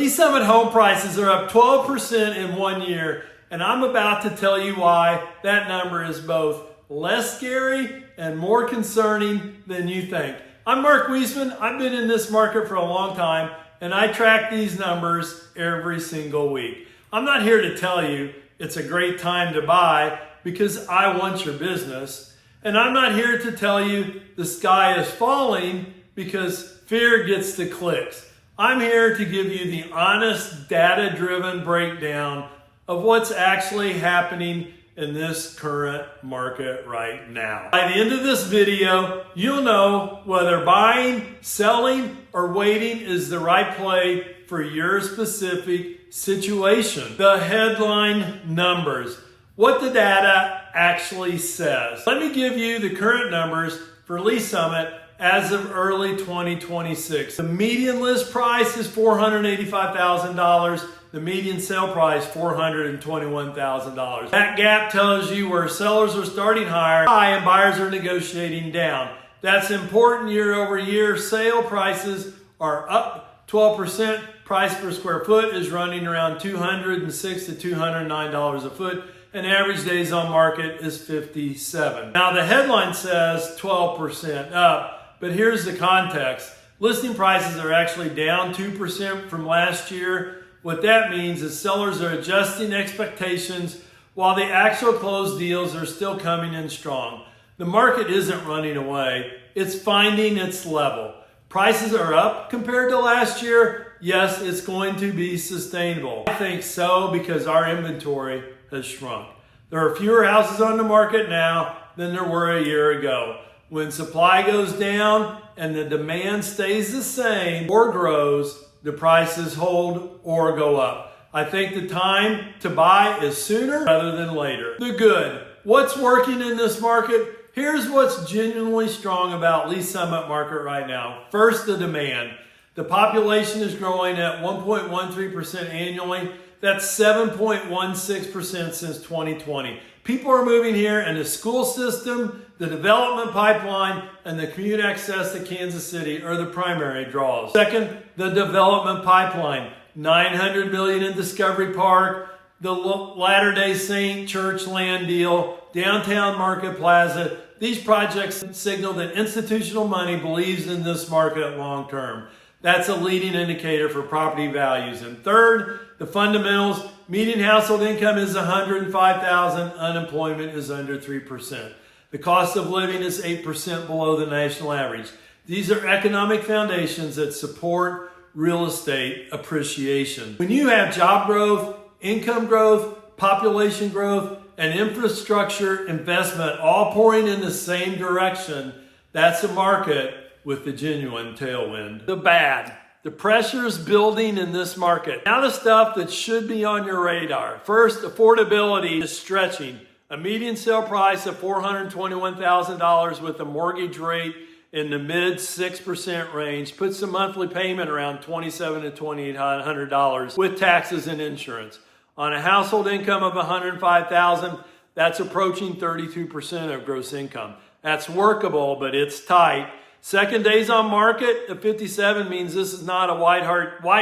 Lee Summit home prices are up 12% in 1 year, and I'm about to tell you why that number is both less scary and more concerning than you think. I'm Mark Wiesemann. I've been in this market for a long time, and I track these numbers every single week. I'm not here to tell you it's a great time to buy because I want your business, and I'm not here to tell you the sky is falling because fear gets the clicks. I'm here to give you the honest, data-driven breakdown of what's actually happening in this current market right now. By the end of this video, you'll know whether buying, selling, or waiting is the right play for your specific situation. The headline numbers, what the data actually says. Let me give you the current numbers for Lee Summit as of early 2026. The median list price is $485,000. The median sale price, $421,000. That gap tells you where sellers are starting higher and buyers are negotiating down. That's important year over year. Sale prices are up 12%. Price per square foot is running around $206 to $209 a foot. And average days on market is 57. Now the headline says 12% up. But here's the context. Listing prices are actually down 2% from last year. What that means is sellers are adjusting expectations while the actual closed deals are still coming in strong. The market isn't running away. It's finding its level. Prices are up compared to last year. Yes, it's going to be sustainable. I think so because our inventory has shrunk. There are fewer houses on the market now than there were a year ago. When supply goes down and the demand stays the same or grows, the prices hold or go up. I think the time to buy is sooner rather than later. The good. What's working in this market? Here's what's genuinely strong about Lee Summit market right now. First, the demand. The population is growing at 1.13% annually. That's 7.16% since 2020. People are moving here, and the school system, the development pipeline, and the commute access to Kansas City are the primary draws. Second, the development pipeline. $900 million in Discovery Park, the Latter-day Saint Church land deal, downtown Market Plaza. These projects signal that institutional money believes in this market long term. That's a leading indicator for property values. And third, the fundamentals. Median household income is $105,000. Unemployment is under 3%. The cost of living is 8% below the national average. These are economic foundations that support real estate appreciation. When you have job growth, income growth, population growth, and infrastructure investment all pouring in the same direction, that's a market with the genuine tailwind. The bad. The pressure is building in this market. Now the stuff that should be on your radar. First, affordability is stretching. A median sale price of $421,000 with a mortgage rate in the mid 6% range puts the monthly payment around $2,700 to $2,800 with taxes and insurance. On a household income of $105,000, that's approaching 32% of gross income. That's workable, but it's tight. Second days on market at 57 means this is not a white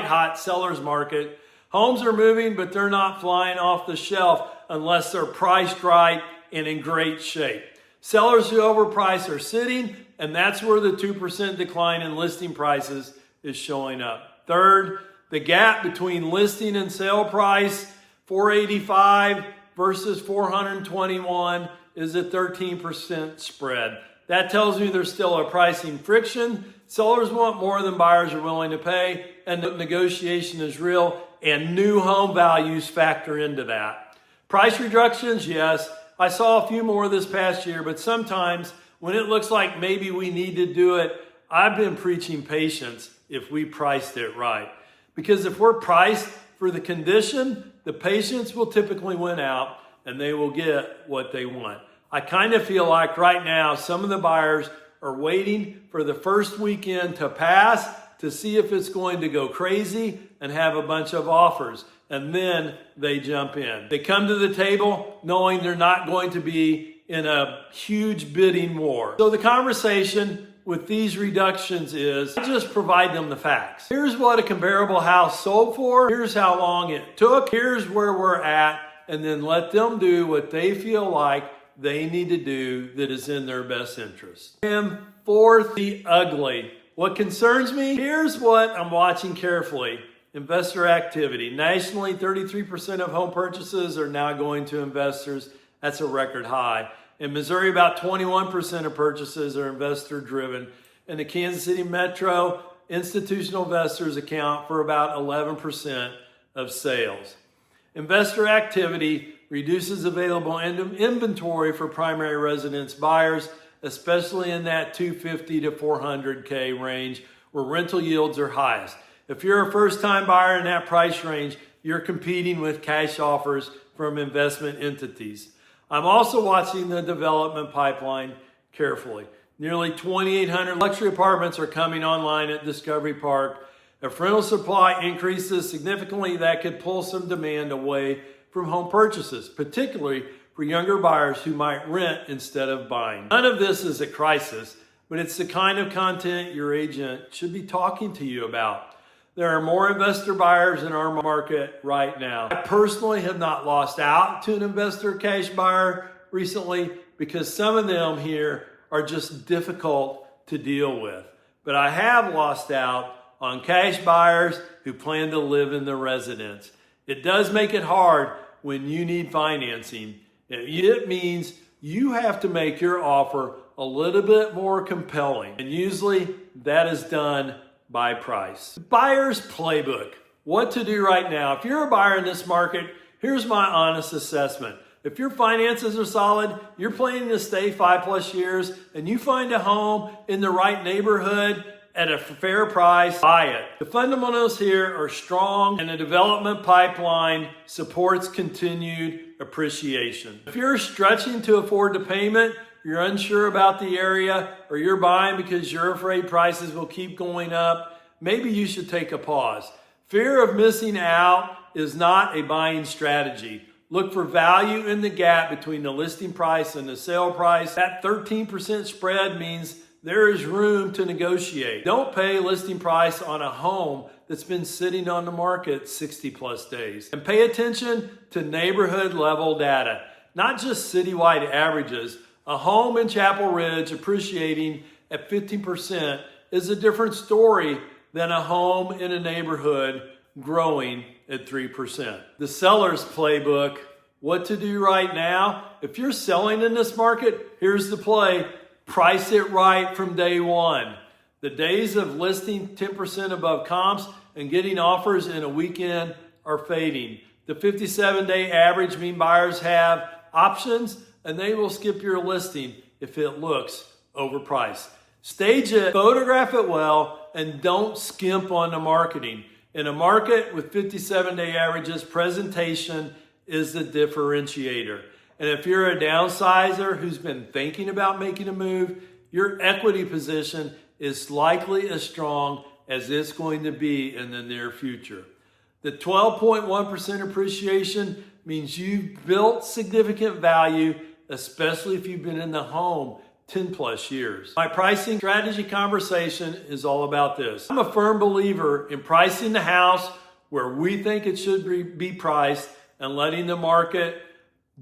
hot seller's market. Homes are moving, but they're not flying off the shelf unless they're priced right and in great shape. Sellers who overprice are sitting, and that's where the 2% decline in listing prices is showing up. Third, the gap between listing and sale price, 485 versus 421, is a 13% spread. That tells me there's still a pricing friction. Sellers want more than buyers are willing to pay, and the negotiation is real, and new home values factor into that. Price reductions, yes. I saw a few more this past year, but sometimes when it looks like maybe we need to do it, I've been preaching patience if we priced it right. Because if we're priced for the condition, the patience will typically win out, and they will get what they want. I kind of feel like right now some of the buyers are waiting for the first weekend to pass to see if it's going to go crazy and have a bunch of offers. And then they jump in. They come to the table knowing they're not going to be in a huge bidding war. So the conversation with these reductions is I just provide them the facts. Here's what a comparable house sold for. Here's how long it took. Here's where we're at. And then let them do what they feel like they need to do that is in their best interest. And fourth, the ugly. What concerns me? Here's what I'm watching carefully. Investor activity. Nationally, 33% of home purchases are now going to investors. That's a record high. In Missouri, about 21% of purchases are investor driven. In the Kansas City metro, institutional investors account for about 11% of sales. Investor activity reduces available inventory for primary residence buyers, especially in that 250 to 400K range where rental yields are highest. If you're a first-time buyer in that price range, you're competing with cash offers from investment entities. I'm also watching the development pipeline carefully. Nearly 2,800 luxury apartments are coming online at Discovery Park. If rental supply increases significantly, that could pull some demand away from home purchases, particularly for younger buyers who might rent instead of buying. None of this is a crisis, but it's the kind of content your agent should be talking to you about. There are more investor buyers in our market right now. I personally have not lost out to an investor cash buyer recently because some of them here are just difficult to deal with. But I have lost out on cash buyers who plan to live in the residence. It does make it hard when you need financing. It means you have to make your offer a little bit more compelling. And usually that is done by price. Buyer's playbook. What to do right now. If you're a buyer in this market, here's my honest assessment. If your finances are solid, you're planning to stay 5+ years, and you find a home in the right neighborhood at a fair price, buy it. The fundamentals here are strong, and the development pipeline supports continued appreciation. If you're stretching to afford the payment, you're unsure about the area, or you're buying because you're afraid prices will keep going up, maybe you should take a pause. Fear of missing out is not a buying strategy. Look for value in the gap between the listing price and the sale price. That 13% spread means there is room to negotiate. Don't pay listing price on a home that's been sitting on the market 60+ days. And pay attention to neighborhood level data, not just citywide averages. A home in Chapel Ridge appreciating at 15% is a different story than a home in a neighborhood growing at 3%. The seller's playbook, what to do right now. If you're selling in this market, here's the play. Price it right from day one. The days of listing 10% above comps and getting offers in a weekend are fading. The 57-day average means buyers have options and they will skip your listing if it looks overpriced. Stage it, photograph it well, and don't skimp on the marketing. In a market with 57-day averages, presentation is the differentiator. And if you're a downsizer who's been thinking about making a move, your equity position is likely as strong as it's going to be in the near future. The 12.1% appreciation means you've built significant value, especially if you've been in the home 10+ years. My pricing strategy conversation is all about this. I'm a firm believer in pricing the house where we think it should be priced and letting the market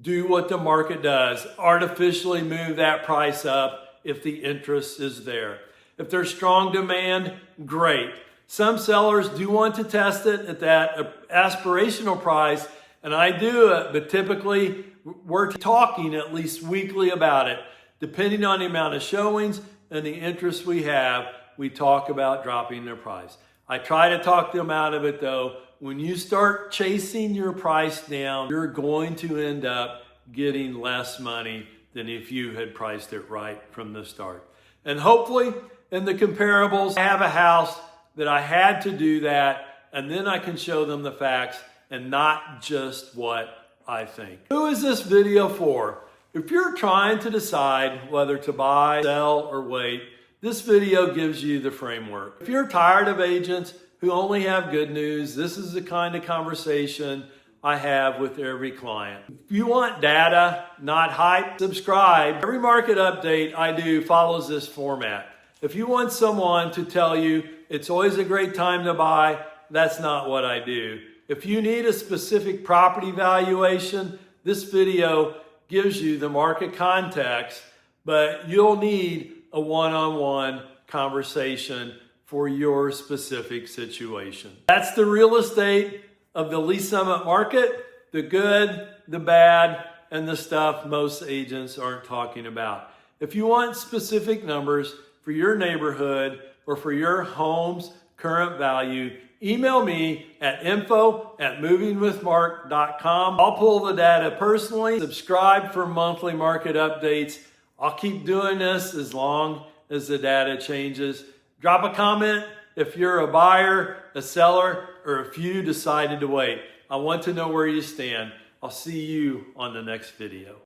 do what the market does, artificially move that price up if the interest is there. If there's strong demand, great. Some sellers do want to test it at that aspirational price, and I do it, but typically we're talking at least weekly about it. Depending on the amount of showings and the interest we have, we talk about dropping their price. I try to talk them out of it though. When you start chasing your price down, you're going to end up getting less money than if you had priced it right from the start. And hopefully in the comparables, I have a house that I had to do that, and then I can show them the facts and not just what I think. Who is this video for? If you're trying to decide whether to buy, sell, or wait, this video gives you the framework. If you're tired of agents who only have good news, this is the kind of conversation I have with every client. If you want data, not hype, subscribe. Every market update I do follows this format. If you want someone to tell you it's always a great time to buy, that's not what I do. If you need a specific property valuation, this video gives you the market context, but you'll need a one-on-one conversation for your specific situation. That's the real estate of the Lee Summit market, the good, the bad, and the stuff most agents aren't talking about. If you want specific numbers for your neighborhood or for your home's current value, email me at info@movingwithmark.com. I'll pull the data personally. Subscribe for monthly market updates. I'll keep doing this as long as the data changes. Drop a comment if you're a buyer, a seller, or if you decided to wait. I want to know where you stand. I'll see you on the next video.